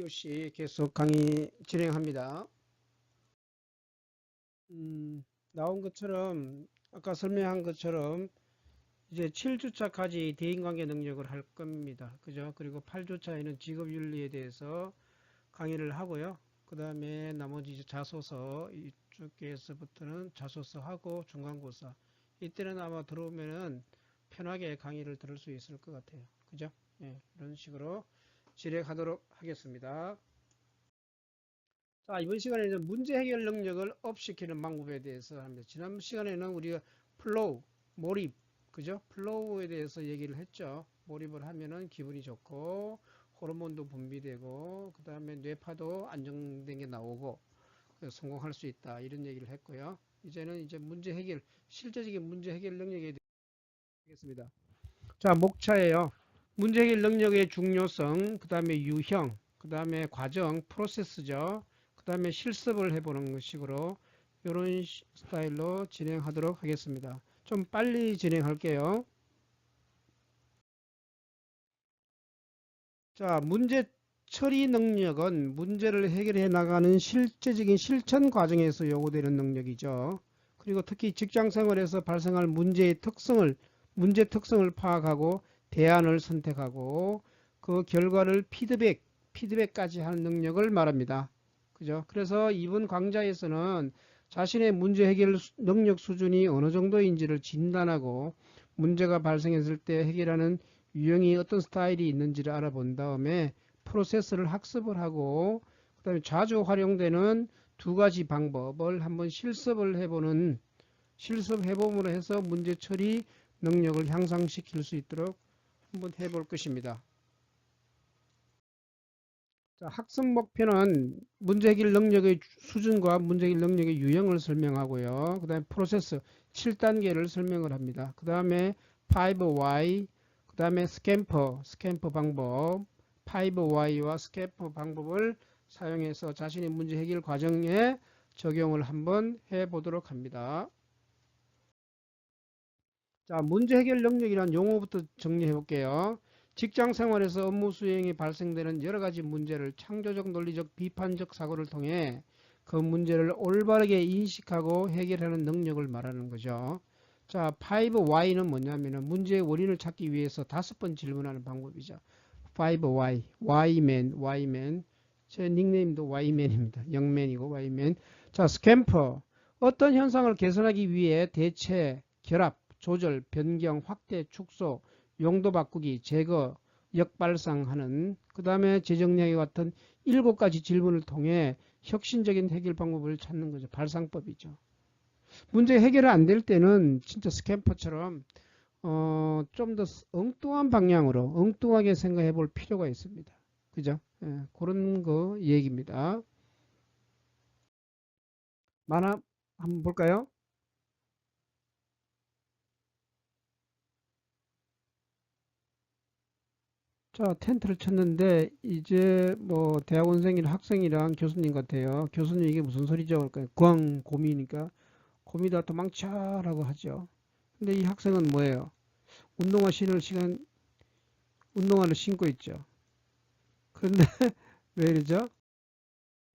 끊임없이 계속 강의 진행합니다. 나온 것처럼 아까 설명한 것처럼 이제 7주차까지 대인관계 능력을 할 겁니다. 그죠? 그리고 8주차에는 직업윤리에 대해서 강의를 하고요. 그 다음에 나머지 이제 자소서 이쪽에서부터는 자소서 하고 중간고사. 이때는 아마 들어오면은 편하게 강의를 들을 수 있을 것 같아요. 그죠? 예, 이런 식으로 진행하도록 하겠습니다. 자, 이번 시간에는 문제 해결 능력을 업시키는 방법에 대해서 합니다. 지난 시간에는 우리가 플로우, 몰입, 그죠? 플로우에 대해서 얘기를 했죠. 몰입을 하면은 기분이 좋고, 호르몬도 분비되고, 그 다음에 뇌파도 안정된 게 나오고, 성공할 수 있다. 이런 얘기를 했고요. 이제는 이제 문제 해결, 실제적인 문제 해결 능력에 대해서 하겠습니다. 자, 목차예요. 문제 해결 능력의 중요성, 그 다음에 유형, 그 다음에 과정, 프로세스죠. 그 다음에 실습을 해보는 식으로 이런 스타일로 진행하도록 하겠습니다. 좀 빨리 진행할게요. 자, 문제 처리 능력은 문제를 해결해 나가는 실제적인 실천 과정에서 요구되는 능력이죠. 그리고 특히 직장 생활에서 발생할 문제 특성을 파악하고 대안을 선택하고 그 결과를 피드백까지 하는 능력을 말합니다. 그죠? 그래서 이번 강좌에서는 자신의 문제 해결 능력 수준이 어느 정도인지를 진단하고 문제가 발생했을 때 해결하는 유형이 어떤 스타일이 있는지를 알아본 다음에 프로세스를 학습을 하고 그 다음에 자주 활용되는 두 가지 방법을 한번 실습해봄으로 해서 문제 처리 능력을 향상시킬 수 있도록 한번 해볼 것입니다. 자, 학습 목표는 문제 해결 능력의 수준과 문제 해결 능력의 유형을 설명하고요. 그 다음에 프로세스 7단계를 설명을 합니다. 그 다음에 5Y, 그 다음에 스캠퍼 방법, 5Y와 스캠퍼 방법을 사용해서 자신의 문제 해결 과정에 적용을 한번 해보도록 합니다. 자, 문제 해결 능력이란 용어부터 정리해 볼게요. 직장 생활에서 업무 수행에 발생되는 여러 가지 문제를 창조적, 논리적, 비판적 사고를 통해 그 문제를 올바르게 인식하고 해결하는 능력을 말하는 거죠. 자, 5Y는 뭐냐면은 문제의 원인을 찾기 위해서 5번 질문하는 방법이죠. 5Y, Yman. 제 닉네임도 Yman입니다. 영맨이고 Yman. 자, 스캠퍼. 어떤 현상을 개선하기 위해 대체, 결합, 조절, 변경, 확대, 축소, 용도 바꾸기, 제거, 역발상하는 그 다음에 재정리하기 같은 7가지 질문을 통해 혁신적인 해결 방법을 찾는 거죠. 발상법이죠. 문제 해결이 안 될 때는 진짜 스캠퍼처럼 좀 더 엉뚱한 방향으로 엉뚱하게 생각해 볼 필요가 있습니다. 그죠? 예, 그런 거 얘기입니다. 만화 한번 볼까요? 자, 텐트를 쳤는데 이제 뭐 대학원생이나 학생이랑 교수님 같아요. 교수님 이게 무슨 소리죠? 그러니까 구황 곰이니까 곰이다 도망쳐라고 하죠. 근데 이 학생은 뭐예요? 운동화 신을 시간 운동화를 신고 있죠. 그런데 왜 이러죠?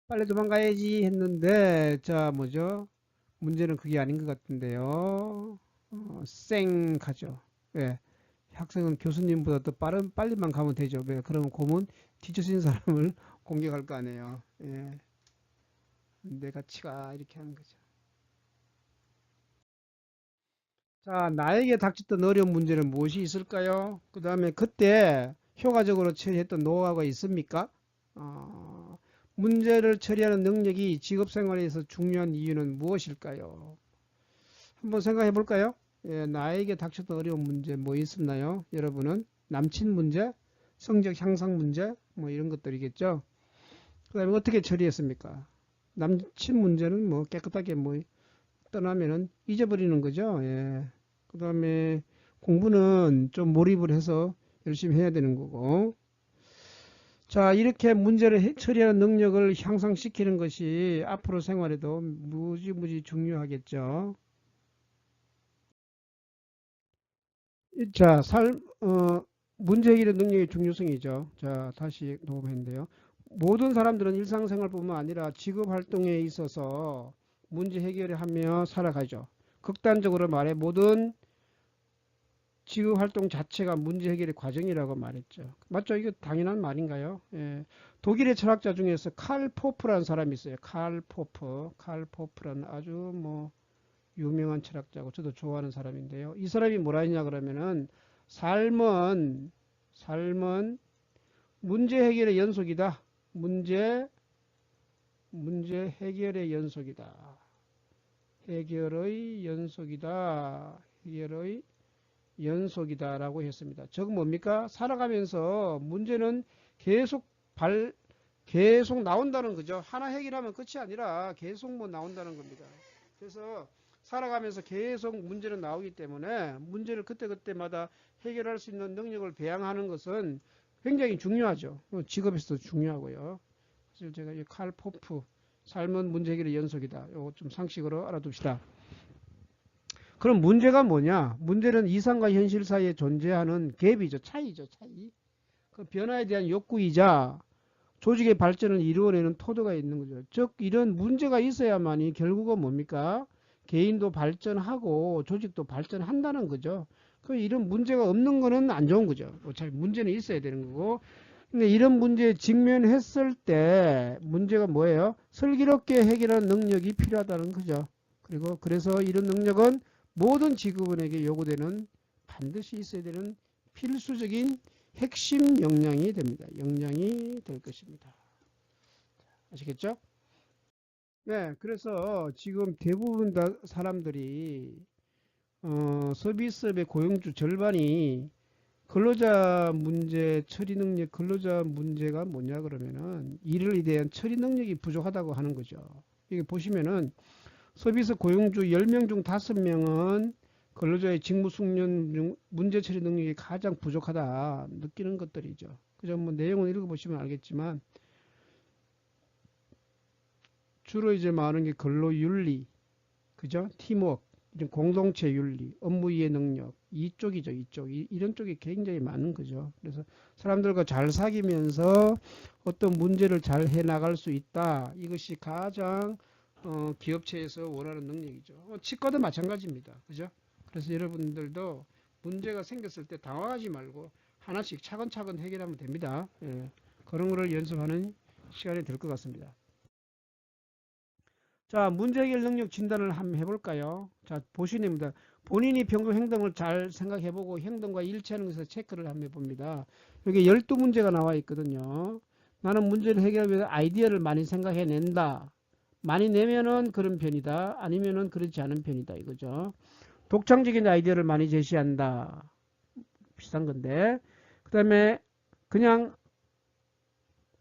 빨리 도망가야지 했는데 자 뭐죠? 문제는 그게 아닌 것 같은데요. 쌩 가죠. 왜? 학생은 교수님보다 더 빨리만 가면 되죠. 왜? 그러면 곰은 뒤처진 사람을 공격할 거 아니에요. 예. 내가 치가 이렇게 하는 거죠. 자, 나에게 닥쳤던 어려운 문제는 무엇이 있을까요? 그 다음에 그때 효과적으로 처리했던 노하우가 있습니까? 문제를 처리하는 능력이 직업생활에서 중요한 이유는 무엇일까요? 한번 생각해 볼까요? 예, 나에게 닥쳤던 어려운 문제 뭐 있었나요? 여러분은 남친 문제, 성적 향상 문제, 뭐 이런 것들이겠죠. 그 다음에 어떻게 처리했습니까? 남친 문제는 뭐 깨끗하게 뭐 떠나면은 잊어버리는 거죠. 예. 그 다음에 공부는 좀 몰입을 해서 열심히 해야 되는 거고. 자, 이렇게 문제를 처리하는 능력을 향상시키는 것이 앞으로 생활에도 무지무지 중요하겠죠. 자, 문제 해결의 능력의 중요성이죠. 자, 다시 녹음했는데요. 모든 사람들은 일상생활뿐만 아니라 직업활동에 있어서 문제 해결을 하며 살아가죠. 극단적으로 말해 모든 직업활동 자체가 문제 해결의 과정이라고 말했죠. 맞죠? 이거 당연한 말인가요? 예. 독일의 철학자 중에서 칼 포프라는 사람이 있어요. 칼 포프. 칼 포프라는 아주 뭐 유명한 철학자고 저도 좋아하는 사람인데요. 이 사람이 뭐라 했냐 그러면은 삶은 문제 해결의 연속이다. 문제 해결의 연속이다. 해결의 연속이다. 해결의 연속이다라고 했습니다. 즉 뭡니까? 살아가면서 문제는 계속 나온다는 거죠. 하나 해결하면 끝이 아니라 계속 뭐 나온다는 겁니다. 그래서 살아가면서 계속 문제는 나오기 때문에 문제를 그때그때마다 해결할 수 있는 능력을 배양하는 것은 굉장히 중요하죠. 직업에서도 중요하고요. 그래서 제가 이 칼 포프 삶은 문제 해결의 연속이다. 이거 좀 상식으로 알아둡시다. 그럼 문제가 뭐냐? 문제는 이상과 현실 사이에 존재하는 갭이죠. 차이죠. 차이. 그 변화에 대한 욕구이자 조직의 발전을 이루어내는 토대가 있는 거죠. 즉 이런 문제가 있어야만이 결국은 뭡니까? 개인도 발전하고 조직도 발전한다는 거죠. 그 이런 문제가 없는 거는 안 좋은 거죠. 어차피 문제는 있어야 되는 거고. 근데 이런 문제에 직면했을 때 문제가 뭐예요? 슬기롭게 해결하는 능력이 필요하다는 거죠. 그리고 그래서 이런 능력은 모든 직업인에게 요구되는 반드시 있어야 되는 필수적인 핵심 역량이 됩니다. 역량이 될 것입니다. 아시겠죠? 네, 그래서 지금 대부분 다 사람들이 서비스업의 고용주 절반이 근로자 문제 처리 능력, 근로자 문제가 뭐냐 그러면은 일을 대한 처리 능력이 부족하다고 하는 거죠. 이게 보시면은 서비스 고용주 10명 중 5명은 근로자의 직무 숙련 중 문제 처리 능력이 가장 부족하다 느끼는 것들이죠. 그죠? 뭐 내용을 읽어보시면 알겠지만 주로 이제 말하는 게 근로윤리, 그죠? 팀워크, 공동체 윤리, 업무 이해 능력 이쪽이죠. 이런 쪽이 굉장히 많은 거죠. 그래서 사람들과 잘 사귀면서 어떤 문제를 잘 해나갈 수 있다. 이것이 가장 기업체에서 원하는 능력이죠. 치과도 마찬가지입니다. 그죠? 그래서 여러분들도 문제가 생겼을 때 당황하지 말고 하나씩 차근차근 해결하면 됩니다. 예, 그런 거를 연습하는 시간이 될 것 같습니다. 자, 문제 해결 능력 진단을 한번 해볼까요? 자, 보시입니다. 본인이 평소 행동을 잘 생각해보고 행동과 일치하는 것을 체크를 한번 해봅니다. 여기 12문제가 나와 있거든요. 나는 문제를 해결하기 위해서 아이디어를 많이 생각해낸다. 많이 내면은 그런 편이다. 아니면은 그렇지 않은 편이다. 이거죠. 독창적인 아이디어를 많이 제시한다. 비슷한 건데. 그 다음에 그냥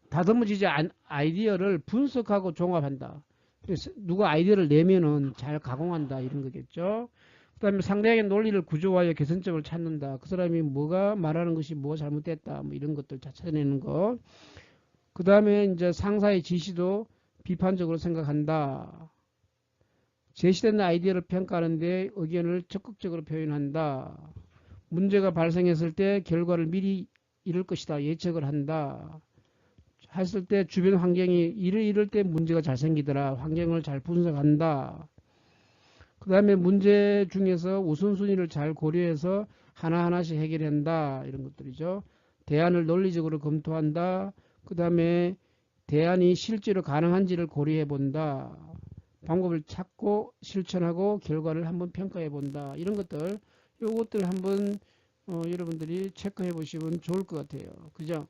다듬어지지 않은 아이디어를 분석하고 종합한다. 그래서 누가 아이디어를 내면은 잘 가공한다. 이런 거겠죠. 그 다음에 상대방의 논리를 구조화하여 개선점을 찾는다. 그 사람이 뭐가 말하는 것이 뭐가 잘못됐다. 뭐 이런 것들 찾아내는 거. 그 다음에 이제 상사의 지시도 비판적으로 생각한다. 제시된 아이디어를 평가하는데 의견을 적극적으로 표현한다. 문제가 발생했을 때 결과를 미리 이룰 것이다. 예측을 한다. 했을 때 주변 환경이 이럴 때 문제가 잘 생기더라. 환경을 잘 분석한다. 그 다음에 문제 중에서 우선순위를 잘 고려해서 하나하나씩 해결한다. 이런 것들이죠. 대안을 논리적으로 검토한다. 그 다음에 대안이 실제로 가능한지를 고려해 본다. 방법을 찾고 실천하고 결과를 한번 평가해 본다. 이런 것들, 요것들 한번 여러분들이 체크해 보시면 좋을 것 같아요. 그죠?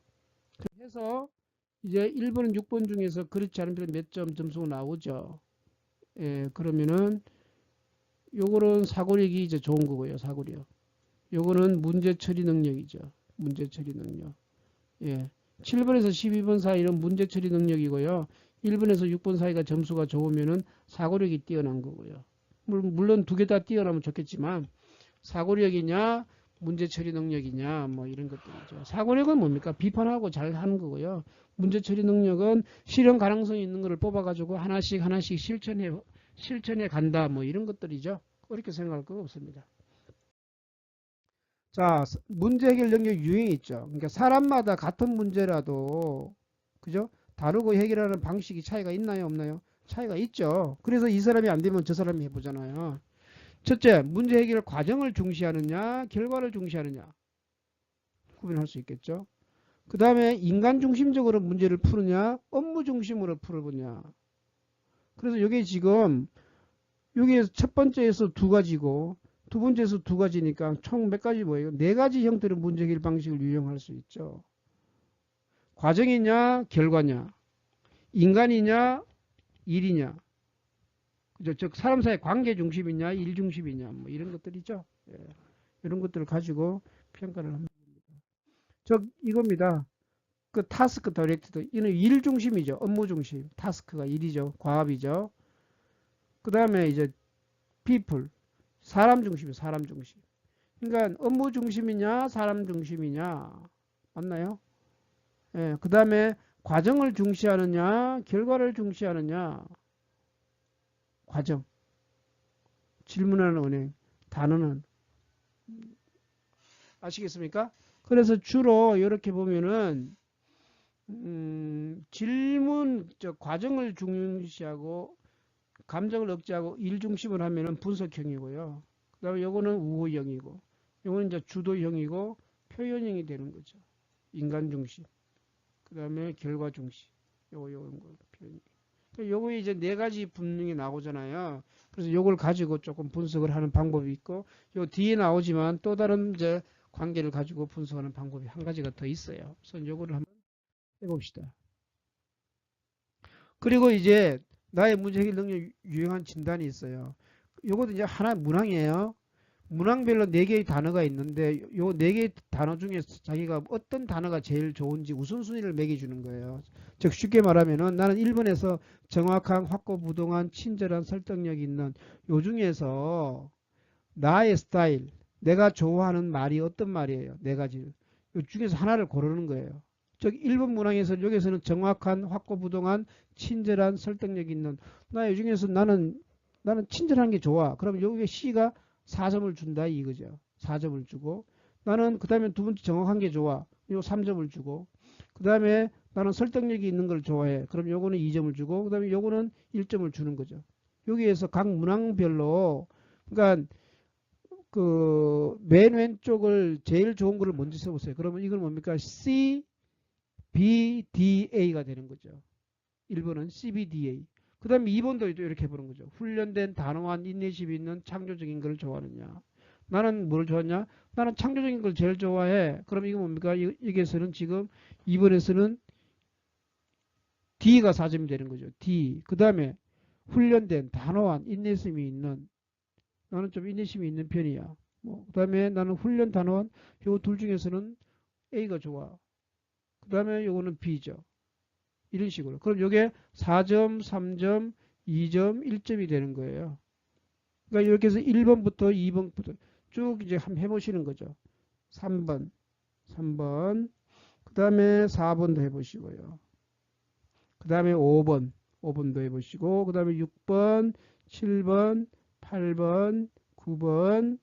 그래서 이제 1번, 6번 중에서 그렇지 않은 몇 점 점수가 나오죠. 예, 그러면은 요거는 사고력이 이제 좋은 거고요. 사고력. 요거는 문제 처리 능력이죠. 문제 처리 능력. 예. 7번에서 12번 사이는 문제 처리 능력이고요. 1번에서 6번 사이가 점수가 좋으면은 사고력이 뛰어난 거고요. 물론 두 개 다 뛰어나면 좋겠지만 사고력이냐 문제 처리 능력이냐 뭐 이런 것들이죠. 사고력은 뭡니까? 비판하고 잘 하는 거고요. 문제 처리 능력은 실현 가능성이 있는 것을 뽑아가지고 하나씩 실천해 간다 뭐 이런 것들이죠. 그렇게 생각할 거 없습니다. 자, 문제 해결 능력 유형이 있죠. 그러니까 사람마다 같은 문제라도 그죠? 다루고 해결하는 방식이 차이가 있나요, 없나요? 차이가 있죠. 그래서 이 사람이 안 되면 저 사람이 해보잖아요. 첫째, 문제 해결 과정을 중시하느냐, 결과를 중시하느냐. 구분할 수 있겠죠. 그 다음에 인간 중심적으로 문제를 푸느냐, 업무 중심으로 풀어보냐. 그래서 이게 지금, 여기 첫 번째에서 두 가지고, 두 번째에서 두 가지니까 총 몇 가지 뭐예요? 네 가지 형태의 문제 해결 방식을 유용할 수 있죠. 과정이냐, 결과냐, 인간이냐, 일이냐. 그죠? 즉, 사람 사이 관계 중심이냐, 일 중심이냐, 뭐 이런 것들이죠. 예. 이런 것들을 가지고 평가를 합니다. 즉, 이겁니다. 그 타스크 다이렉트도 이는 일 중심이죠. 업무 중심. 타스크가 일이죠. 과업이죠. 그 다음에 이제 people 사람 중심이 사람 중심. 그러니까 업무 중심이냐 사람 중심이냐 맞나요? 예, 그 다음에 과정을 중시하느냐 결과를 중시하느냐. 과정 질문하는 은행 단어는 아시겠습니까? 그래서 주로 이렇게 보면은 질문 과정을 중시하고 감정을 억제하고 일 중심을 하면은 분석형이고요. 그 다음에 요거는 우호형이고, 요거는 이제 주도형이고, 표현형이 되는 거죠. 인간 중심. 그 다음에 결과 중심. 요런 거, 표현. 요거 이제 네 가지 분명히 나오잖아요. 그래서 요걸 가지고 조금 분석을 하는 방법이 있고, 요 뒤에 나오지만 또 다른 이제 관계를 가지고 분석하는 방법이 한 가지가 더 있어요. 그래서 요거를 한번 해봅시다. 그리고 이제 나의 문제 해결 능력 유용한 진단이 있어요. 요것도 이제 하나 문항이에요. 문항별로 4개의 단어가 있는데 요 4개의 단어 중에서 자기가 어떤 단어가 제일 좋은지 우선순위를 매겨주는 거예요. 즉 쉽게 말하면은 나는 1번에서 정확한 확고부동한 친절한 설득력 있는 요 중에서 나의 스타일 내가 좋아하는 말이 어떤 말이에요. 4가지. 요 중에서 하나를 고르는 거예요. 즉 1번 문항에서 여기서는 정확한 확고부동한 친절한 설득력 있는 나 이 중에서 나는 친절한 게 좋아. 그럼 여기에 C가 4점을 준다 이거죠. 4점을 주고 나는 그 다음에 두 번째 정확한 게 좋아. 요 3점을 주고 그 다음에 나는 설득력이 있는 걸 좋아해. 그럼 요거는 2점을 주고 그 다음에 요거는 1점을 주는 거죠. 여기에서 각 문항별로 그러니까 그 맨 왼쪽을 제일 좋은 거를 먼저 써보세요. 그러면 이건 뭡니까? C, B, D, A가 되는 거죠. 1번은 CBDA. 그 다음에 2번도 이렇게 해보는 거죠. 훈련된 단호한 인내심이 있는 창조적인 걸 좋아하느냐. 나는 뭘 좋아하냐? 나는 창조적인 걸 제일 좋아해. 그럼 이거 뭡니까? 여기에서는 지금 2번에서는 D가 4점이 되는 거죠. D. 그 다음에 훈련된 단호한 인내심이 있는 나는 좀 인내심이 있는 편이야. 그 다음에 나는 훈련 단호한 요 둘 중에서는 A가 좋아. 그 다음에 요거는 B죠. 이런 식으로. 그럼 이게 4점, 3점, 2점, 1점이 되는 거예요. 그러니까 이렇게 해서 1번부터 2번부터 쭉 이제 한번 해보시는 거죠. 3번, 3번, 그 다음에 4번도 해보시고요. 그 다음에 5번도 해보시고, 그 다음에 6번, 7번, 8번, 9번,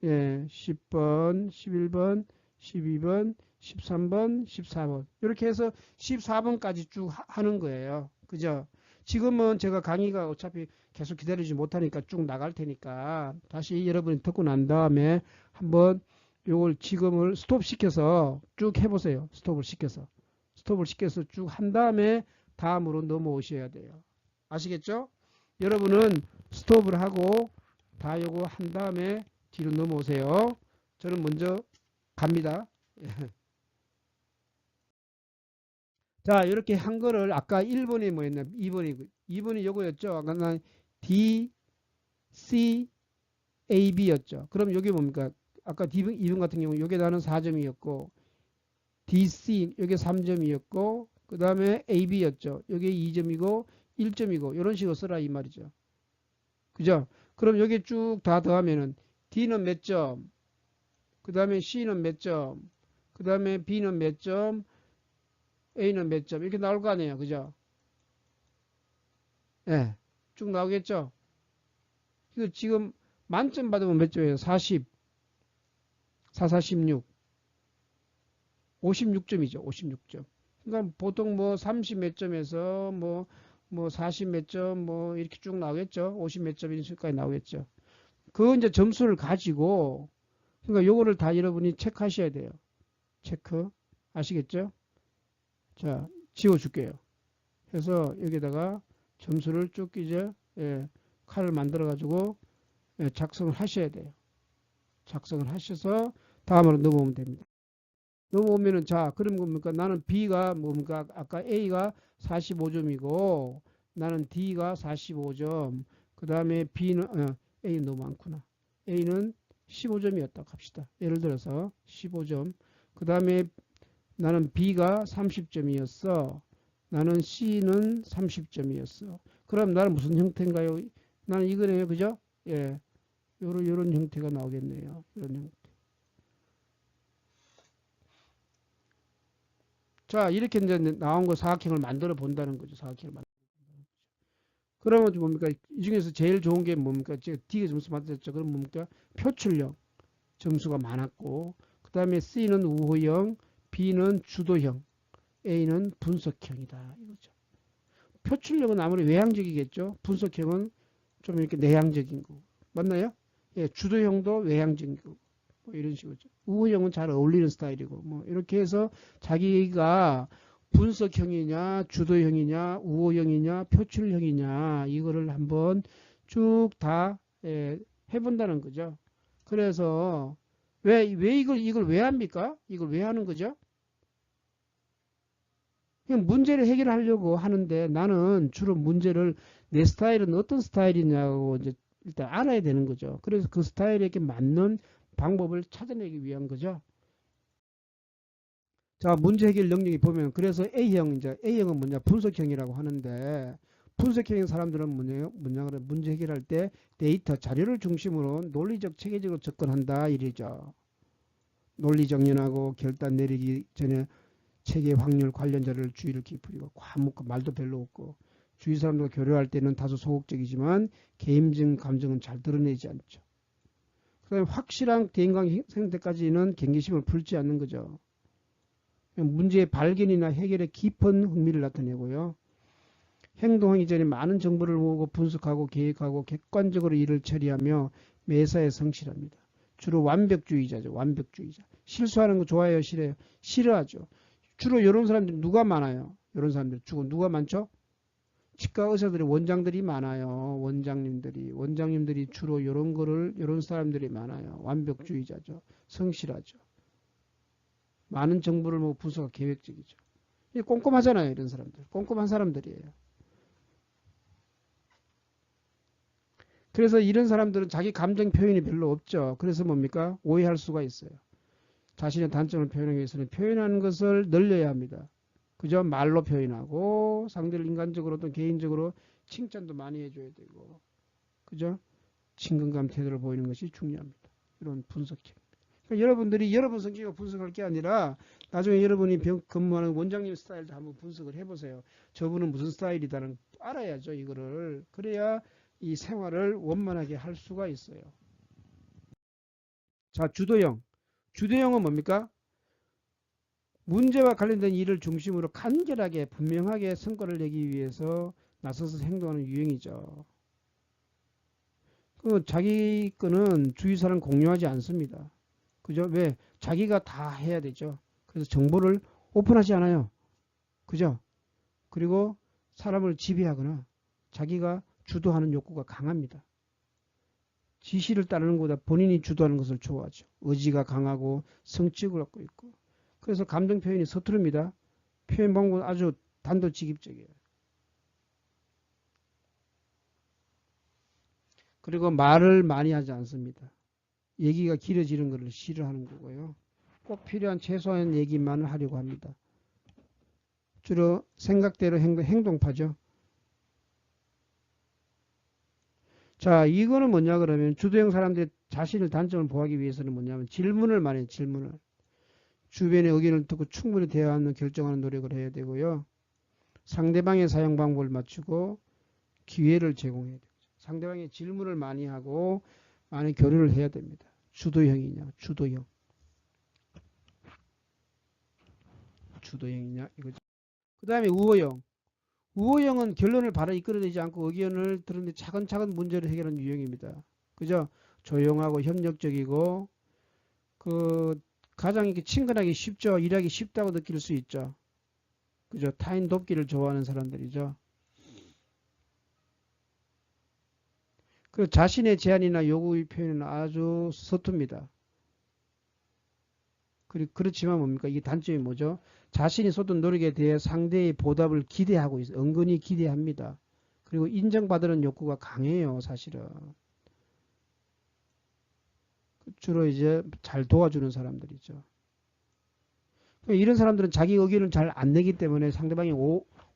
예, 10번, 11번, 12번, 13번, 14번. 이렇게 해서 14번까지 쭉 하는 거예요. 그죠? 지금은 제가 강의가 어차피 계속 기다리지 못하니까 쭉 나갈 테니까 다시 여러분이 듣고 난 다음에 한번 요걸 지금을 스톱 시켜서 쭉 해보세요. 스톱을 시켜서 쭉 한 다음에 다음으로 넘어오셔야 돼요. 아시겠죠? 여러분은 스톱을 하고 다 요거 한 다음에 뒤로 넘어오세요. 저는 먼저 갑니다. 자, 이렇게 한 거를 아까 1번이 뭐였나? 2번이 요거였죠. 아까 난 D, C, A, B였죠. 그럼 요게 뭡니까? 아까 2번 같은 경우 요게 나는 4점이었고 D, C 요게 3점이었고 그 다음에 A, B였죠. 요게 2점이고 1점이고 이런 식으로 써라 이 말이죠. 그죠? 그럼 여기 쭉 다 더하면은 D는 몇 점? 그 다음에 C는 몇 점? 그 다음에 B는 몇 점? A는 몇 점? 이렇게 나올 거 아니에요. 그죠? 예. 네, 쭉 나오겠죠? 이거 지금 만점 받으면 몇 점이에요? 40, 4, 46. 56점이죠. 56점. 그러니까 보통 뭐 30 몇 점에서 뭐 40 몇 점 뭐 이렇게 쭉 나오겠죠. 50 몇 점 이런 식까지 나오겠죠. 그 이제 점수를 가지고 그러니까 요거를 다 여러분이 체크하셔야 돼요. 체크. 아시겠죠? 자, 지워 줄게요. 그래서 여기다가 점수를 쭉 이제 칼을 만들어 가지고 작성을 하셔야 돼요. 작성을 하셔서 다음으로 넘어오면 됩니다. 넘어오면은 자, 그럼 뭡니까? 나는 B가 뭡니까? 아까 A가 45점이고 나는 D가 45점. 그 다음에 B는 A는 너무 많구나. A는 15점이었다 합시다. 예를 들어서 15점. 그 다음에 나는 B가 30점이었어. 나는 C는 30점이었어. 그럼 나는 무슨 형태인가요? 나는 이거네요. 그죠? 예. 요런 형태가 나오겠네요. 이런 형태. 자, 이렇게 이제 나온 거 사각형을 만들어 본다는 거죠. 사각형을 만들어. 그러면 뭡니까? 이 중에서 제일 좋은 게 뭡니까? 제가 D가 점수 받았죠. 그럼 뭡니까? 표출형 점수가 많았고, 그 다음에 C는 우호형, B는 주도형, A는 분석형이다. 이거죠. 표출형은 아무리 외향적이겠죠. 분석형은 좀 이렇게 내향적인 거. 맞나요? 예, 주도형도 외향적인 거. 뭐 이런 식으로죠. 우호형은 잘 어울리는 스타일이고, 뭐 이렇게 해서 자기가 분석형이냐, 주도형이냐, 우호형이냐, 표출형이냐 이거를 한번 쭉 다 해본다는 거죠. 그래서 왜 이걸 왜 합니까? 이걸 왜 하는 거죠? 그냥 문제를 해결하려고 하는데 나는 주로 문제를 내 스타일은 어떤 스타일이냐고 이제 일단 알아야 되는 거죠. 그래서 그 스타일에게 맞는 방법을 찾아내기 위한 거죠. 자, 문제 해결 능력이 보면 그래서 A형 이제 A형은 뭐냐 분석형이라고 하는데 분석형인 사람들은 뭐냐 그래 문제 해결할 때 데이터 자료를 중심으로 논리적 체계적으로 접근한다 이러죠. 논리 정연하고 결단 내리기 전에 체계 확률 관련 자료를 주의를 깊으리고 과묵고 말도 별로 없고 주위 사람들과 교류할 때는 다소 소극적이지만 개인적 감정은 잘 드러내지 않죠. 그다음에 확실한 대인관계 형태까지는 경계심을 풀지 않는 거죠. 문제의 발견이나 해결에 깊은 흥미를 나타내고요. 행동하기 전에 많은 정보를 모으고 분석하고 계획하고 객관적으로 일을 처리하며 매사에 성실합니다. 주로 완벽주의자죠. 완벽주의자. 실수하는 거 좋아해요? 싫어요? 싫어하죠. 주로 이런 사람들이 누가 많아요? 이런 사람들 주로 누가 많죠? 치과 의사들이 원장들이 많아요. 원장님들이 주로 이런 사람들이 많아요. 완벽주의자죠. 성실하죠. 많은 정보를 뭐 분석하고 계획적이죠. 꼼꼼하잖아요. 이런 사람들. 꼼꼼한 사람들이에요. 그래서 이런 사람들은 자기 감정 표현이 별로 없죠. 그래서 뭡니까? 오해할 수가 있어요. 자신의 단점을 표현하기 위해서는 표현하는 것을 늘려야 합니다. 그죠? 말로 표현하고 상대를 인간적으로도 개인적으로 칭찬도 많이 해줘야 되고 그죠? 친근감 태도를 보이는 것이 중요합니다. 이런 분석형. 그러니까 여러분들이 여러분 성격을 분석할 게 아니라 나중에 여러분이 근무하는 원장님 스타일도 한번 분석을 해보세요. 저분은 무슨 스타일이다는 알아야죠. 이거를. 그래야 이 생활을 원만하게 할 수가 있어요. 자, 주도형. 주도형은 뭡니까? 문제와 관련된 일을 중심으로 간결하게 분명하게 성과를 내기 위해서 나서서 행동하는 유형이죠. 그 자기 거는 주위 사람 공유하지 않습니다. 그죠? 왜? 자기가 다 해야 되죠. 그래서 정보를 오픈하지 않아요. 그죠? 그리고 사람을 지배하거나 자기가 주도하는 욕구가 강합니다. 지시를 따르는 것보다 본인이 주도하는 것을 좋아하죠. 의지가 강하고 성격을 갖고 있고. 그래서 감정 표현이 서투릅니다. 표현 방법은 아주 단도직입적이에요. 그리고 말을 많이 하지 않습니다. 얘기가 길어지는 것을 싫어하는 거고요. 꼭 필요한 최소한 얘기만 하려고 합니다. 주로 생각대로 행동파죠. 자, 이거는 뭐냐 그러면 주도형 사람들이 자신의 단점을 보호하기 위해서는 뭐냐면 질문을 많이 해요. 질문을. 주변의 의견을 듣고 충분히 대화하는 결정하는 노력을 해야 되고요. 상대방의 사용 방법을 맞추고 기회를 제공해야 돼요. 상대방의 질문을 많이 하고 많이 교류를 해야 됩니다. 주도형이냐, 주도형이냐 이거죠. 그 다음에 우호형. 우호형은 결론을 바로 이끌어내지 않고 의견을 들었는데 차근차근 문제를 해결하는 유형입니다. 그죠? 조용하고 협력적이고 그 가장 이렇게 친근하기 쉽죠. 일하기 쉽다고 느낄 수 있죠. 그죠? 타인 돕기를 좋아하는 사람들이죠. 그 자신의 제안이나 요구의 표현은 아주 서툽니다. 그렇지만 뭡니까? 이게 단점이 뭐죠? 자신이 쏟은 노력에 대해 상대의 보답을 기대하고 있어요. 은근히 기대합니다. 그리고 인정받으는 욕구가 강해요, 사실은. 주로 이제 잘 도와주는 사람들이죠. 이런 사람들은 자기 의견을 잘 안 내기 때문에 상대방이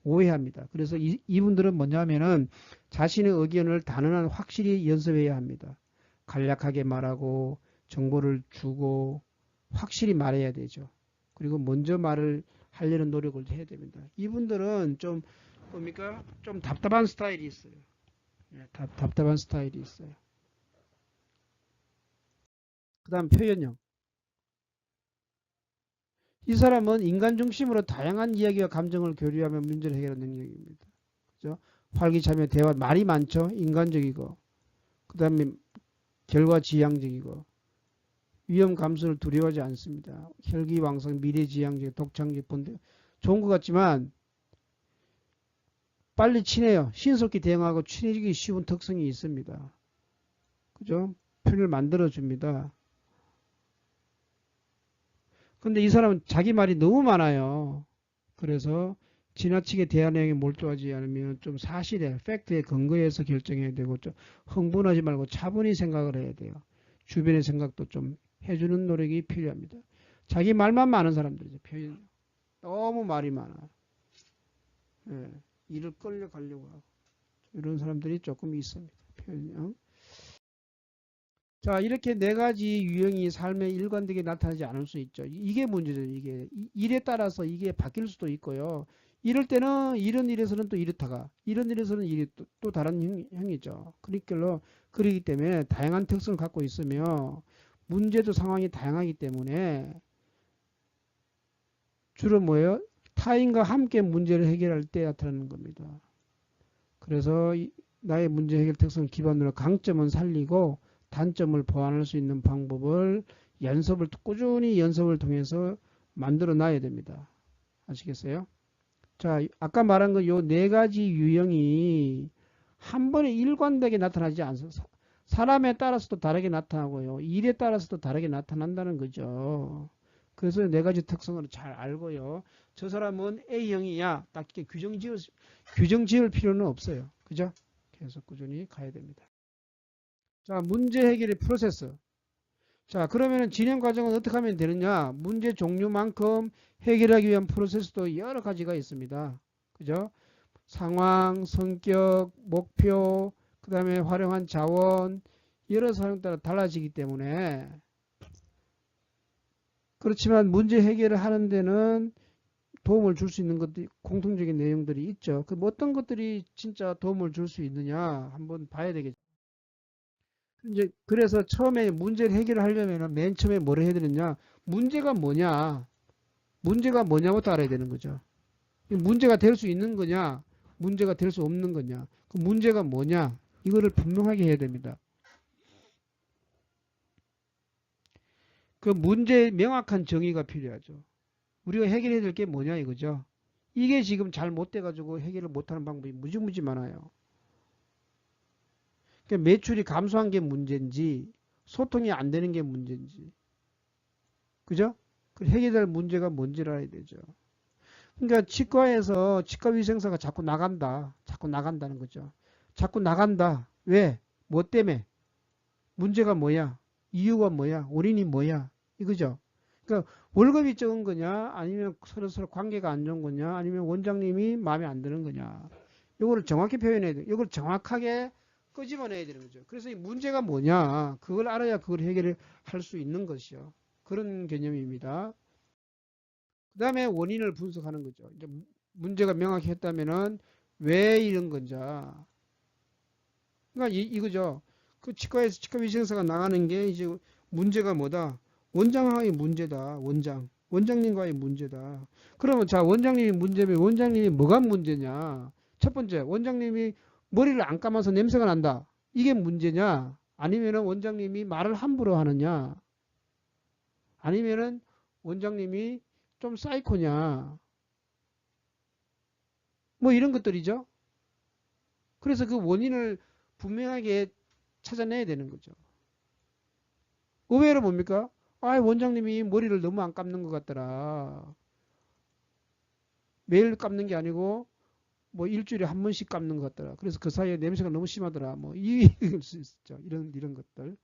오해합니다. 그래서 이분들은 뭐냐면은 자신의 의견을 단언한 확실히 연습해야 합니다. 간략하게 말하고 정보를 주고 확실히 말해야 되죠. 그리고 먼저 말을 하려는 노력을 해야 됩니다. 이분들은 좀 뭡니까? 좀 답답한 스타일이 있어요. 답답한 스타일이 있어요. 그 다음 표현형. 이 사람은 인간 중심으로 다양한 이야기와 감정을 교류하며 문제를 해결하는 능력입니다. 그죠? 활기차며 대화, 말이 많죠? 인간적이고. 그 다음에 결과지향적이고. 위험 감수를 두려워하지 않습니다. 혈기왕성, 미래지향적, 독창적, 본대. 좋은 것 같지만 빨리 친해요. 신속히 대응하고 친해지기 쉬운 특성이 있습니다. 그죠? 편을 만들어줍니다. 근데 이 사람은 자기 말이 너무 많아요. 그래서 지나치게 대화 내용에 몰두하지 않으면 좀 사실에, 팩트에 근거해서 결정해야 되고 좀 흥분하지 말고 차분히 생각을 해야 돼요. 주변의 생각도 좀 해주는 노력이 필요합니다. 자기 말만 많은 사람들이죠. 표현 너무 말이 많아. 예, 일을 끌려가려고 하고 이런 사람들이 조금 있습니다. 표현형. 자, 이렇게 네 가지 유형이 삶에 일관되게 나타나지 않을 수 있죠. 이게 문제죠. 이게 일에 따라서 이게 바뀔 수도 있고요. 이럴 때는 이런 일에서는 또 이렇다가 이런 일에서는 이게 또 다른 형이죠. 그렇기 때문에 다양한 특성을 갖고 있으며 문제도 상황이 다양하기 때문에 주로 뭐예요? 타인과 함께 문제를 해결할 때 나타나는 겁니다. 그래서 나의 문제 해결 특성 기반으로 강점은 살리고 단점을 보완할 수 있는 방법을 꾸준히 연습을 통해서 만들어 놔야 됩니다. 아시겠어요? 자, 아까 말한 거 요 네 가지 유형이 한 번에 일관되게 나타나지 않습니다. 사람에 따라서도 다르게 나타나고요. 일에 따라서도 다르게 나타난다는 거죠. 그래서 네 가지 특성을 잘 알고요. 저 사람은 A형이야. 딱 이렇게 규정 지을 필요는 없어요. 그죠? 계속 꾸준히 가야 됩니다. 자, 문제 해결의 프로세스. 자, 그러면 진행 과정은 어떻게 하면 되느냐? 문제 종류만큼 해결하기 위한 프로세스도 여러 가지가 있습니다. 그죠? 상황, 성격, 목표, 그 다음에 활용한 자원, 여러 사항에 따라 달라지기 때문에 그렇지만 문제 해결을 하는 데는 도움을 줄 수 있는 것들이 공통적인 내용들이 있죠. 그 어떤 것들이 진짜 도움을 줄 수 있느냐 한번 봐야 되겠죠. 이제 그래서 처음에 문제를 해결하려면 맨 처음에 뭐를 해야 되느냐? 문제가 뭐냐? 문제가 뭐냐부터 알아야 되는 거죠. 문제가 될 수 있는 거냐? 문제가 될 수 없는 거냐? 그 문제가 뭐냐? 이거를 분명하게 해야 됩니다. 그 문제의 명확한 정의가 필요하죠. 우리가 해결해야 될 게 뭐냐 이거죠. 이게 지금 잘 못 돼가지고 해결을 못하는 방법이 무지무지 많아요. 그러니까 매출이 감소한 게 문제인지 소통이 안 되는 게 문제인지 그죠? 그 해결될 문제가 뭔지를 알아야 되죠. 그러니까 치과에서 치과위생사가 자꾸 나간다. 자꾸 나간다는 거죠. 자꾸 나간다. 왜? 뭐 때문에? 문제가 뭐야? 이유가 뭐야? 원인이 뭐야? 이거죠. 그러니까 월급이 적은 거냐? 아니면 서로 관계가 안 좋은 거냐? 아니면 원장님이 마음에 안 드는 거냐? 이거를 정확히 표현해야 돼. 이걸 정확하게 끄집어내야 되는 거죠. 그래서 이 문제가 뭐냐? 그걸 알아야 그걸 해결을 할 수 있는 것이요. 그런 개념입니다. 그 다음에 원인을 분석하는 거죠. 이제 문제가 명확히 했다면은 왜 이런 건지. 그러니까 이거죠. 그 치과에서 치과위생사가 나가는 게 이제 문제가 뭐다? 원장의 문제다. 원장. 원장님과의 문제다. 그러면 자, 원장님이 문제면 원장님이 뭐가 문제냐? 첫 번째, 원장님이 머리를 안 감아서 냄새가 난다. 이게 문제냐? 아니면은 원장님이 말을 함부로 하느냐? 아니면은 원장님이 좀 사이코냐? 뭐 이런 것들이죠. 그래서 그 원인을 분명하게 찾아내야 되는 거죠. 의외로 뭡니까? 아, 원장님이 머리를 너무 안 감는 것 같더라. 매일 감는 게 아니고 뭐 일주일에 한 번씩 감는 것 같더라. 그래서 그 사이에 냄새가 너무 심하더라. 뭐 이럴 수 있죠. 이런 것들.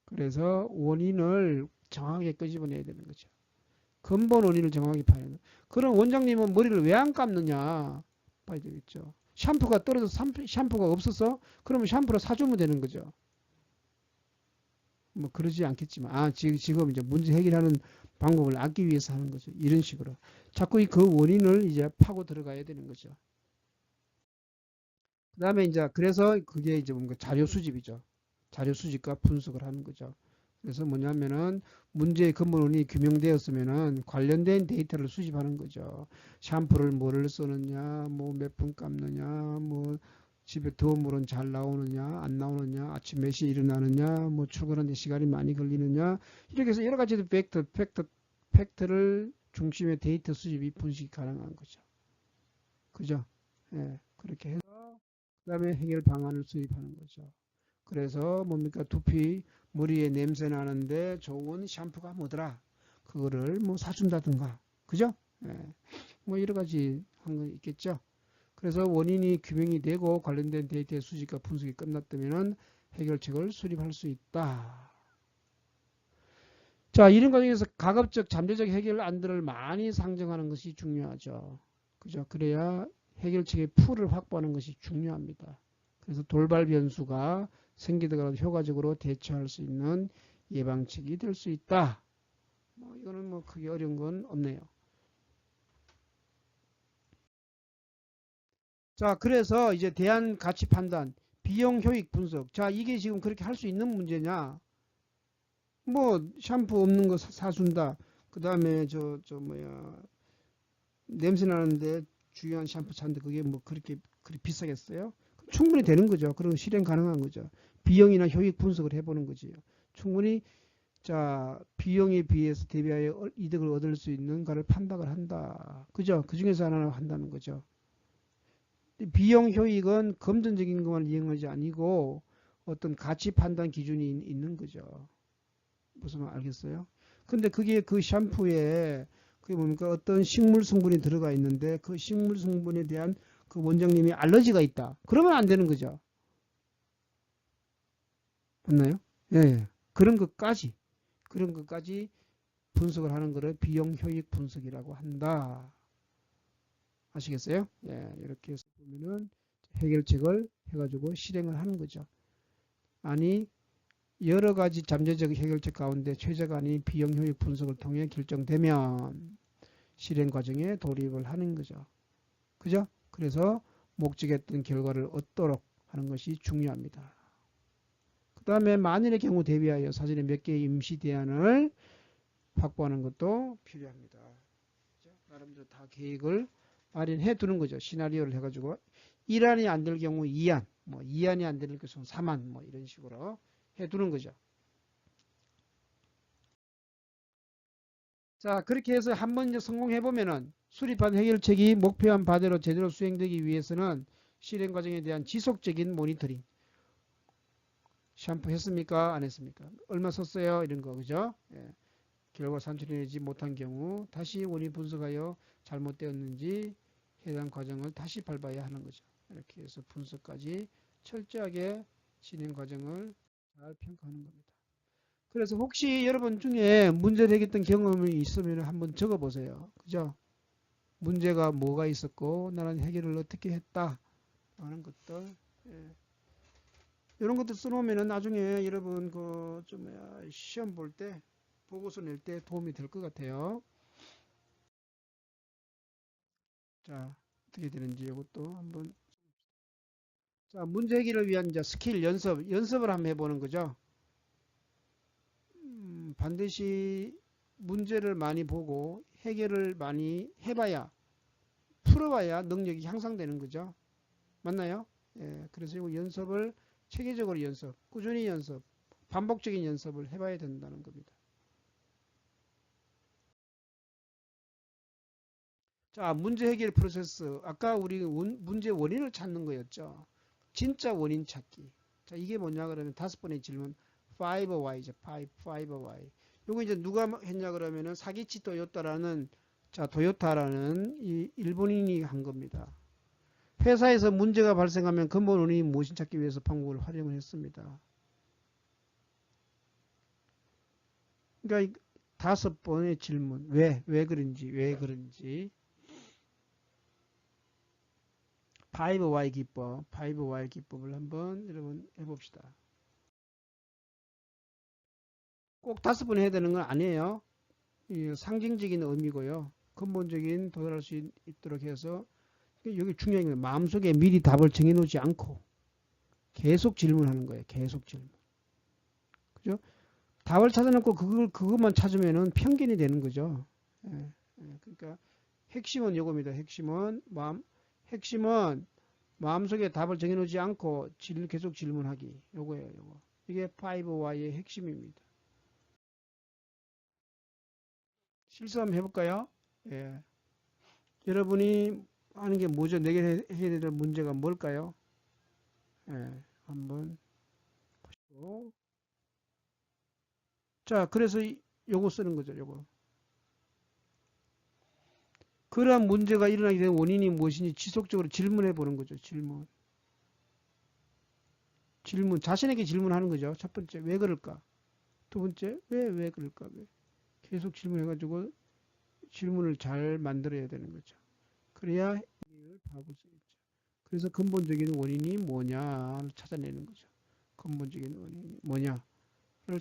그래서 원인을 정확하게 끄집어내야 되는 거죠. 근본 원인을 정확히 파야 돼요. 그럼 원장님은 머리를 왜 안 감느냐 봐야 되겠죠. 샴푸가 떨어져서 샴푸가 없어서 그러면 샴푸를 사주면 되는 거죠. 뭐 그러지 않겠지만 지금 이제 문제 해결하는 방법을 얻기 위해서 하는 거죠. 이런 식으로 자꾸 그 원인을 이제 파고 들어가야 되는 거죠. 그 다음에 이제 그래서 그게 이제 뭔가 자료 수집이죠. 자료 수집과 분석을 하는 거죠. 그래서 뭐냐면은 문제의 근본 원인이 규명되었으면은 관련된 데이터를 수집하는 거죠. 샴푸를 뭐를 쓰느냐, 뭐 몇 분 감느냐, 뭐 집에 더운 물은 잘 나오느냐, 안 나오느냐, 아침 몇 시에 일어나느냐, 뭐 출근하는데 시간이 많이 걸리느냐, 이렇게 해서 여러 가지 팩트를 중심의 데이터 수집이 분석이 가능한 거죠. 그죠? 예, 그렇게 해서 그다음에 해결 방안을 수립하는 거죠. 그래서 뭡니까? 두피 머리에 냄새 나는데 좋은 샴푸가 뭐더라? 그거를 뭐 사준다든가, 그죠? 예, 뭐 여러 가지 한 건 있겠죠. 그래서 원인이 규명이 되고 관련된 데이터의 수집과 분석이 끝났다면은 해결책을 수립할 수 있다. 자, 이런 과정에서 가급적 잠재적 해결 안들을 많이 상정하는 것이 중요하죠. 그죠? 그래야 해결책의 풀을 확보하는 것이 중요합니다. 그래서 돌발 변수가 생기더라도 효과적으로 대처할 수 있는 예방책이 될 수 있다. 뭐 이거는 뭐 크게 어려운 건 없네요. 자, 그래서 이제 대안 가치 판단, 비용 효익 분석. 자, 이게 지금 그렇게 할 수 있는 문제냐? 뭐 샴푸 없는 거 사준다. 그 다음에 저 뭐야 냄새 나는데 중요한 샴푸 찾는데 그게 뭐 그렇게 비싸겠어요? 충분히 되는 거죠. 그리고 실행 가능한 거죠. 비용이나 효익 분석을 해보는 거지요. 충분히 자 비용에 비해서 대비하여 이득을 얻을 수 있는가를 판단을 한다. 그죠? 그 중에서 하나를 한다는 거죠. 비용 효익은 금전적인 것만 이용하지 아니고 어떤 가치 판단 기준이 있는 거죠. 무슨 말 알겠어요? 근데 그게 그 샴푸에 그게 뭡니까? 어떤 식물 성분이 들어가 있는데 그 식물 성분에 대한 그 원장님이 알러지가 있다. 그러면 안 되는 거죠. 맞나요? 예, 예. 그런 것까지 분석을 하는 거를 비용 효익 분석이라고 한다. 아시겠어요? 예, 이렇게 해서 보면은 해결책을 해가지고 실행을 하는 거죠. 아니, 여러 가지 잠재적 해결책 가운데 최저가 아닌 비용 효익 분석을 통해 결정되면 실행 과정에 돌입을 하는 거죠. 그죠? 그래서 목적했던 결과를 얻도록 하는 것이 중요합니다. 그 다음에 만일의 경우 대비하여 사전에 몇 개의 임시 대안을 확보하는 것도 필요합니다. 나름대로 다 계획을 마련해 두는 거죠. 시나리오를 해가지고 1안이 안 될 경우 2안, 뭐 2안이 안 될 경우 3안, 뭐 이런 식으로 해 두는 거죠. 자, 그렇게 해서 한번 이제 성공해 보면은 수립한 해결책이 목표한 바대로 제대로 수행되기 위해서는 실행 과정에 대한 지속적인 모니터링. 샴푸 했습니까? 안 했습니까? 얼마 썼어요? 이런 거, 그죠? 예. 결과 산출해내지 못한 경우 다시 원인 분석하여 잘못되었는지 해당 과정을 다시 밟아야 하는 거죠. 이렇게 해서 분석까지 철저하게 진행 과정을 잘 평가하는 겁니다. 그래서 혹시 여러분 중에 문제 되겠던 경험이 있으면 한번 적어 보세요. 그죠? 문제가 뭐가 있었고 나는 해결을 어떻게 했다 하는 것들. 예. 이런 것들 써놓으면 나중에 여러분 좀 시험 볼 때 보고서 낼 때 도움이 될 것 같아요. 자, 어떻게 되는지 이것도 한번. 자, 문제 해결을 위한 이제 스킬 연습을 한번 해보는 거죠. 반드시 문제를 많이 보고 해결을 많이 해봐야, 풀어봐야 능력이 향상되는 거죠. 맞나요? 예, 그래서 이 연습을 체계적으로 꾸준히 반복적인 연습을 해봐야 된다는 겁니다. 자, 문제 해결 프로세스. 아까 우리 문제 원인을 찾는 거였죠. 진짜 원인 찾기. 자, 이게 뭐냐 그러면 5번의 질문. 5Y죠. 5Y. 요거 이제 누가 했냐 그러면은 사기치 토요타라는, 자, 토요타라는 이 일본인이 한 겁니다. 회사에서 문제가 발생하면 근본 원인이 무엇인지 찾기 위해서 방법을 활용을 했습니다. 그러니까 5번의 질문. 왜 그런지. 5Y 기법을 한번 여러분 해봅시다. 꼭 5번 해야 되는 건 아니에요. 상징적인 의미고요. 근본적인 도달할 수 있도록 해서, 여기 중요한 건 마음속에 미리 답을 정해놓지 않고 계속 질문하는 거예요. 계속 질문. 그죠? 답을 찾아놓고 그것만 찾으면은 편견이 되는 거죠. 예, 그러니까 핵심은 요겁니다. 핵심은 마음속에 답을 정해놓지 않고 계속 질문하기. 요거예요. 요거. 이게 5Y의 핵심입니다. 실수 한번 해볼까요? 예. 여러분이 하는 게 뭐죠? 내게 해야 될 문제가 뭘까요? 예. 한번 보시고. 자, 그래서 요거 쓰는 거죠. 요거. 그러한 문제가 일어나게 된 원인이 무엇인지 지속적으로 질문해 보는 거죠. 질문. 자신에게 질문하는 거죠. 첫 번째, 왜 그럴까? 두 번째, 왜 그럴까? 왜? 계속 질문해가지고 질문을 잘 만들어야 되는 거죠. 그래야 해결을 파악할 수 있죠. 그래서 근본적인 원인이 뭐냐를 찾아내는 거죠. 근본적인 원인이 뭐냐를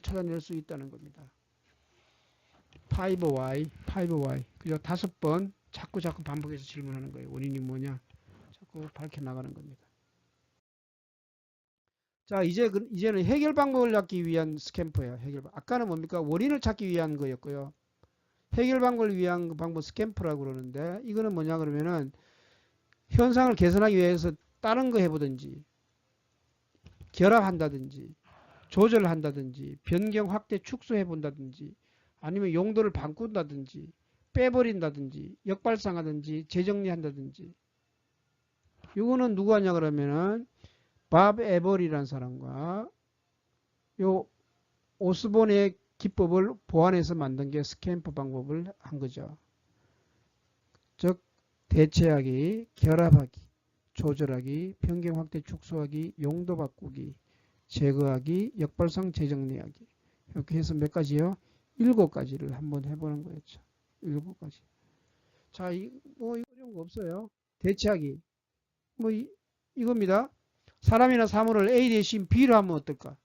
찾아낼 수 있다는 겁니다. 5Y. 그죠? 5번 자꾸 반복해서 질문하는 거예요. 원인이 뭐냐? 자꾸 밝혀나가는 겁니다. 자, 이제는 해결 방법을 찾기 위한 스캠프예요. 아까는 뭡니까? 원인을 찾기 위한 거였고요. 해결 방법을 위한 방법 스캠프라고 그러는데, 이거는 뭐냐 그러면은 현상을 개선하기 위해서 다른 거 해보든지, 결합한다든지, 조절한다든지, 변경, 확대, 축소해본다든지, 아니면 용도를 바꾼다든지, 빼버린다든지, 역발상하든지, 재정리한다든지. 이거는 누구 하냐 그러면은 밥 에버리라는 사람과 요 오스본의 기법을 보완해서 만든 게 스캠프 방법을 한 거죠. 즉 대체하기, 결합하기, 조절하기, 변경, 확대, 축소하기, 용도 바꾸기, 제거하기, 역발상, 재정리하기. 이렇게 해서 몇 가지요? 7가지를 한번 해보는 거였죠. 7가지. 자, 뭐 어려운 거 없어요. 대체하기. 뭐 이겁니다. 사람이나 사물을 A 대신 B로 하면 어떨까?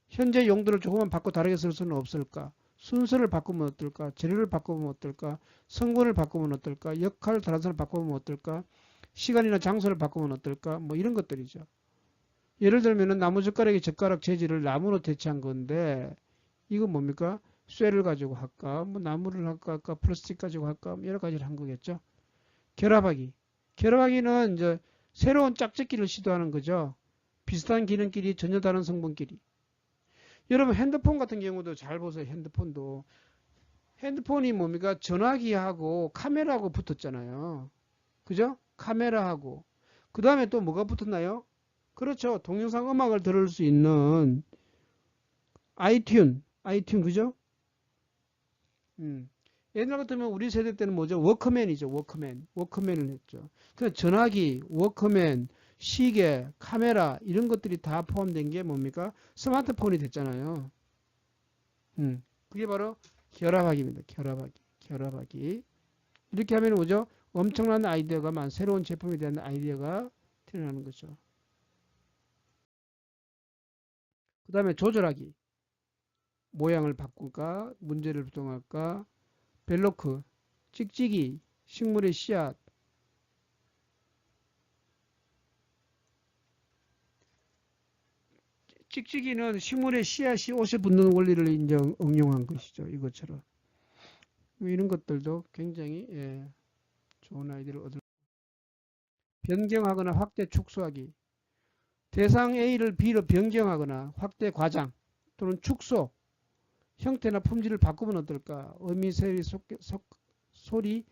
현재 용도를 조금만 바꿔 다르게 쓸 수는 없을까? 순서를 바꾸면 어떨까? 재료를 바꾸면 어떨까? 성분을 바꾸면 어떨까? 역할 다른 사람을 바꾸면 어떨까? 시간이나 장소를 바꾸면 어떨까? 뭐 이런 것들이죠. 예를 들면 나무젓가락의 젓가락 재질을 나무로 대체한 건데, 이건 뭡니까? 쇠를 가지고 할까? 뭐 나무를 할까? 플라스틱 가지고 할까? 여러 가지를 한 거겠죠. 결합하기. 결합하기는 이제 새로운 짝짓기를 시도하는 거죠. 비슷한 기능끼리 전혀 다른 성분끼리. 여러분 핸드폰 같은 경우도 잘 보세요. 핸드폰이 뭡니까? 전화기하고 카메라하고 붙었잖아요. 그죠? 카메라하고. 그 다음에 또 뭐가 붙었나요? 그렇죠. 동영상 음악을 들을 수 있는 아이튠 그죠? 옛날 같으면 우리 세대 때는 뭐죠? 워크맨이죠. 워크맨을 했죠. 그 전화기, 워크맨, 시계, 카메라 이런 것들이 다 포함된 게 뭡니까? 스마트폰이 됐잖아요. 그게 바로 결합하기입니다. 결합하기. 이렇게 하면 뭐죠? 엄청난 아이디어가 새로운 제품에 대한 아이디어가 태어나는 거죠. 그 다음에 조절하기. 모양을 바꿀까? 문제를 부동할까? 벨로크, 찍찍이, 식물의 씨앗. 찍찍이는 식물의 씨앗이 옷에 붙는 원리를 이제 응용한 것이죠. 이것처럼. 이런 것들도 굉장히 좋은 아이디어를 얻을. 변경하거나 확대 축소하기. 대상 A를 B로 변경하거나 확대 과장 또는 축소 형태나 품질을 바꾸면 어떨까? 의미, 소리,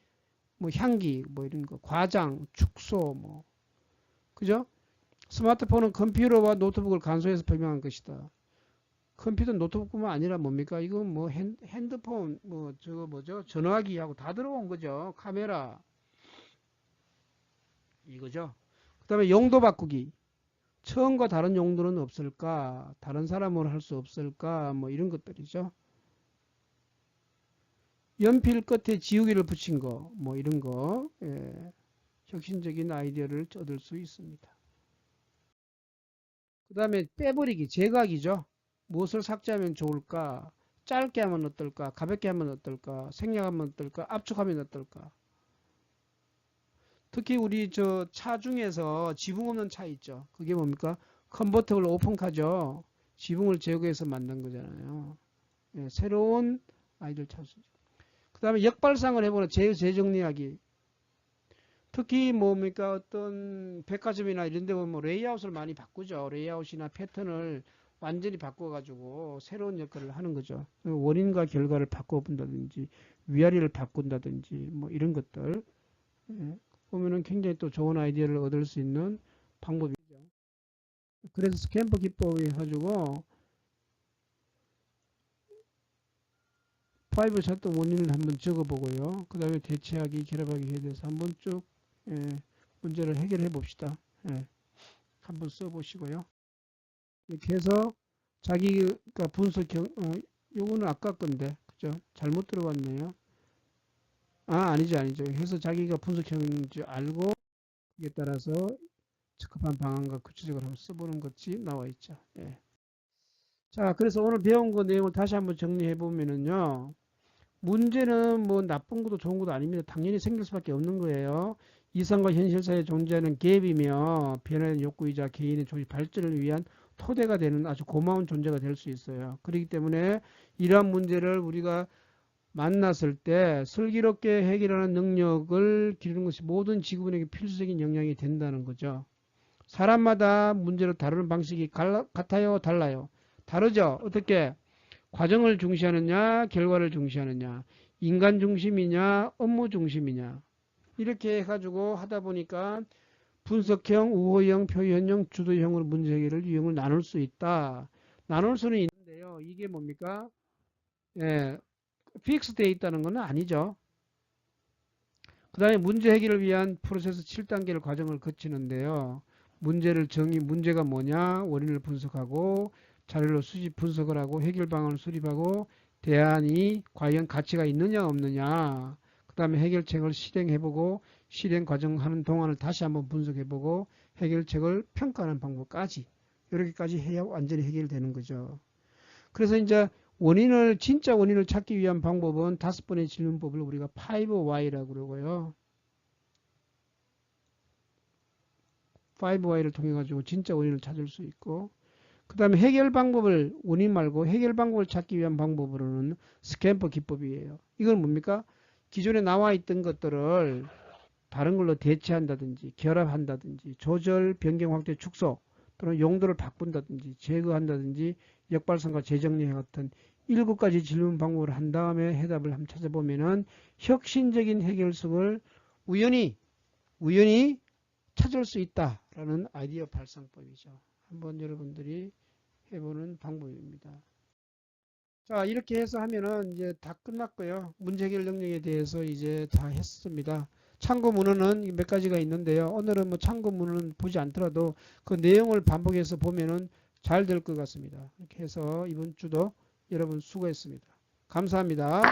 뭐 향기, 뭐 이런 거, 과장, 축소, 뭐 그죠? 스마트폰은 컴퓨터와 노트북을 간소해서 발명한 것이다. 컴퓨터, 노트북뿐만 아니라 뭡니까? 이거 뭐 핸드폰, 뭐 저거 뭐죠? 전화기하고 다 들어온 거죠. 카메라 이거죠. 그다음에 용도 바꾸기. 처음과 다른 용도는 없을까? 다른 사람으로 할 수 없을까? 뭐 이런 것들이죠. 연필 끝에 지우개를 붙인 거, 뭐 이런 거, 혁신적인 아이디어를 얻을 수 있습니다. 그 다음에 빼버리기, 제각이죠. 무엇을 삭제하면 좋을까? 짧게 하면 어떨까? 가볍게 하면 어떨까? 생략하면 어떨까? 압축하면 어떨까? 특히 우리 저 차 중에서 지붕 없는 차 있죠. 그게 뭡니까? 컨버터블 오픈카죠. 지붕을 제거해서 만든 거잖아요. 새로운 아이디어를 찾을 수 있죠. 그 다음에 역발상을 해보는 재정리하기. 특히 뭡니까 어떤 백화점이나 이런 데 보면 레이아웃을 많이 바꾸죠. 레이아웃이나 패턴을 완전히 바꿔가지고 새로운 역할을 하는 거죠. 원인과 결과를 바꿔본다든지 위아래를 바꾼다든지 뭐 이런 것들 보면은 굉장히 또 좋은 아이디어를 얻을 수 있는 방법이죠. 그래서 스탬프 기법이 해가지고 5 샷도 원인을 한번 적어보고요. 그 다음에 대체하기, 결합하기에 대해서 한번 쭉 문제를 해결해 봅시다. 한번 써보시고요. 이렇게 해서 자기가 분석형, 요거는 아까 건데, 그죠? 잘못 들어갔네요. 아니죠. 해서 자기가 분석형인지 알고, 그에 따라서 적합한 방안과 구체적으로 한번 써보는 것이 나와 있죠. 자, 그래서 오늘 배운 거 내용을 다시 한번 정리해 보면은요. 문제는 뭐 나쁜 것도 좋은 것도 아닙니다. 당연히 생길 수밖에 없는 거예요. 이상과 현실 사이에 존재하는 갭이며 변화된 욕구이자 개인의 조직 발전을 위한 토대가 되는 아주 고마운 존재가 될 수 있어요. 그렇기 때문에 이러한 문제를 우리가 만났을 때 슬기롭게 해결하는 능력을 기르는 것이 모든 지구인에게 필수적인 역량이 된다는 거죠. 사람마다 문제를 다루는 방식이 같아요? 달라요? 다르죠? 어떻게? 과정을 중시하느냐, 결과를 중시하느냐, 인간 중심이냐, 업무 중심이냐. 이렇게 해가지고 하다 보니까 분석형, 우호형, 표현형, 주도형으로 문제 해결을 유형을 나눌 수 있다. 나눌 수는 있는데요. 이게 뭡니까? 픽스되어 있다는 건 아니죠. 그 다음에 문제 해결을 위한 프로세스 7단계를 과정을 거치는데요. 문제가 뭐냐, 원인을 분석하고, 자료를 수집 분석을 하고 해결 방안을 수립하고 대안이 과연 가치가 있느냐 없느냐 그 다음에 해결책을 실행해보고 실행 과정하는 동안을 다시 한번 분석해보고 해결책을 평가하는 방법까지 이렇게까지 해야 완전히 해결되는 거죠. 그래서 이제 진짜 원인을 찾기 위한 방법은 5번의 질문법을 우리가 5Y라고 그러고요. 5Y를 통해 가지고 진짜 원인을 찾을 수 있고 그 다음에 원인 말고 해결 방법을 찾기 위한 방법으로는 스탬프 기법이에요. 이건 뭡니까? 기존에 나와 있던 것들을 다른 걸로 대체한다든지 결합한다든지 조절, 변경, 확대, 축소 또는 용도를 바꾼다든지 제거한다든지 역발상과 재정리 같은 7가지 질문 방법을 한 다음에 해답을 한번 찾아보면은 혁신적인 해결책을 우연히 찾을 수 있다라는 아이디어 발상법이죠. 한번 여러분들이 해보는 방법입니다. 자, 이렇게 해서 하면은 이제 다 끝났고요. 문제 해결 능력에 대해서 이제 다 했습니다. 참고 문헌은 몇 가지가 있는데요. 오늘은 뭐 참고 문헌은 보지 않더라도 그 내용을 반복해서 보면은 잘 될 것 같습니다. 이렇게 해서 이번 주도 여러분 수고했습니다. 감사합니다.